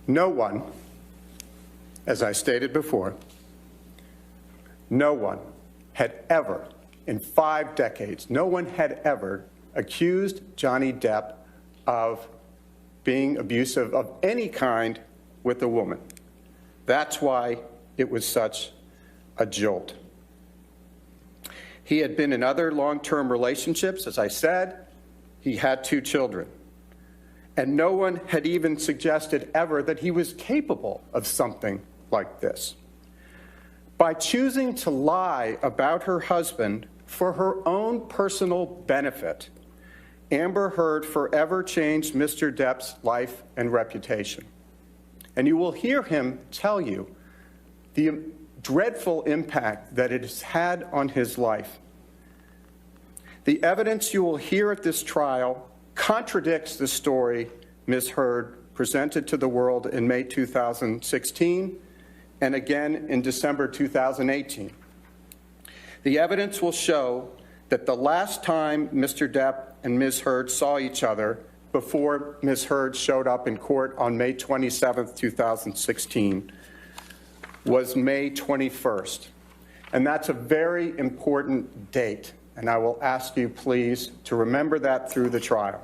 No one, as I stated before, no one had ever, in 5 decades, no one had ever accused Johnny Depp of being abusive of any kind with a woman. That's why it was such a jolt. He had been in other long-term relationships, as I said. He had 2 children. And no one had even suggested ever that he was capable of something like this. By choosing to lie about her husband for her own personal benefit, Amber Heard forever changed Mr. Depp's life and reputation. And you will hear him tell you the dreadful impact that it has had on his life. The evidence you will hear at this trial contradicts the story Ms. Heard presented to the world in May 2016 and again in December 2018. The evidence will show that the last time Mr. Depp and Ms. Heard saw each other before Ms. Heard showed up in court on May 27, 2016, was May 21st. And that's a very important date, and I will ask you please to remember that through the trial.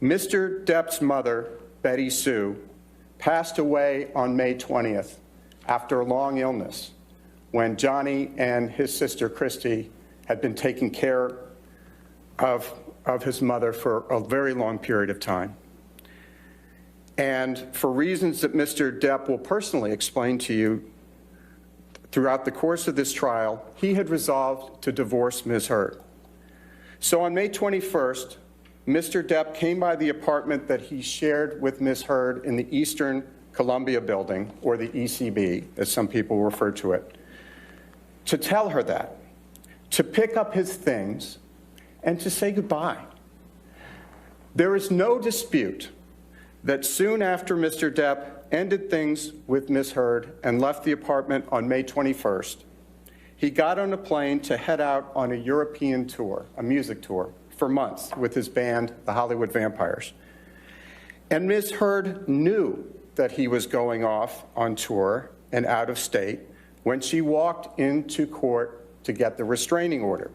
Mr. Depp's mother, Betty Sue, passed away on May 20th after a long illness when Johnny and his sister Christy had been taking care of his mother for a very long period of time. And for reasons that Mr. Depp will personally explain to you throughout the course of this trial, he had resolved to divorce Ms. Heard. So on May 21st, Mr. Depp came by the apartment that he shared with Ms. Heard in the Eastern Columbia building, or the ECB, as some people refer to it, to tell her that, to pick up his things, and to say goodbye. There is no dispute that soon after Mr. Depp ended things with Ms. Heard and left the apartment on May 21st, he got on a plane to head out on a European tour, a music tour, for months with his band, the Hollywood Vampires. And Ms. Heard knew that he was going off on tour and out of state when she walked into court to get the restraining order,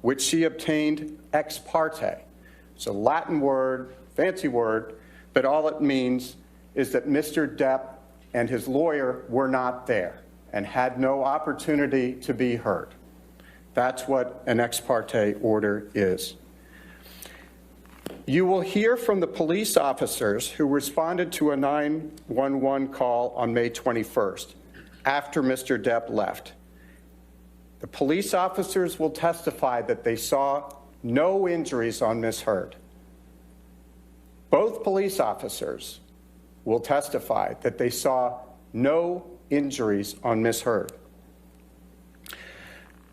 which she obtained ex parte. It's a Latin word, fancy word, but all it means is that Mr. Depp and his lawyer were not there and had no opportunity to be heard. That's what an ex parte order is. You will hear from the police officers who responded to a 911 call on May 21st, after Mr. Depp left. The police officers will testify that they saw no injuries on Ms. Heard. Both police officers will testify that they saw no injuries on Ms. Heard.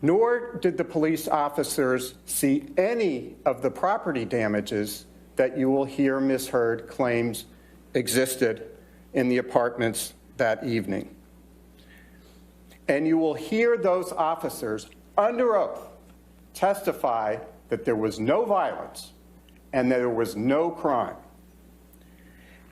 Nor did the police officers see any of the property damages that you will hear Ms. Heard claims existed in the apartments that evening. And you will hear those officers under oath testify that there was no violence and that there was no crime.